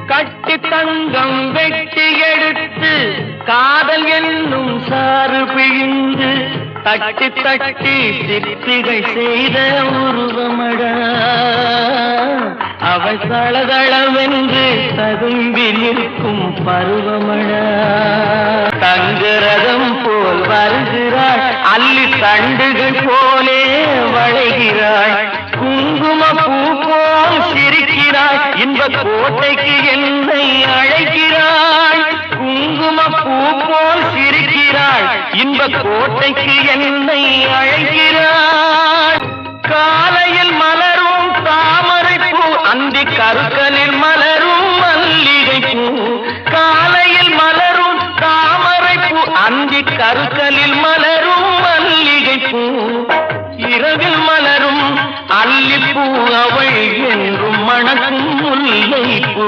கட்டி தங்கம் வெட்டி எடுத்து காதல் என்னும் சாறு பிழிந்து தட்டி தட்டி சிற்பிகை செய்த உருவமடா அவள் தளதளவென்று ததும்பி நிற்கும் பருவமடா தங்கரதம் போல் வருகிறாள் அள்ளி தண்டுகள் போலே வளைகிறாள் குங்கும பூ போல் சிரிக்கிறாள் இன்ப கோட்டைக்கு என்னை அழைக்கிறாள் குங்கும பூ போல் சிரிக்கிறாள் இன்ப கோட்டைக்கு என்னை அழைக்கிறாள் காலையில் மலரும் தாமரை பூ அந்தி கருக்கலில் மலரும் மல்லிகை பூ காலையில் மலரும் தாமரை பூ அந்தி கருக்கலில் மலரும் மல்லிகை பூ இரவில் மலரும் அல்லிப்பூ அவள் என்றும் மணக்கும் முல்லை பூ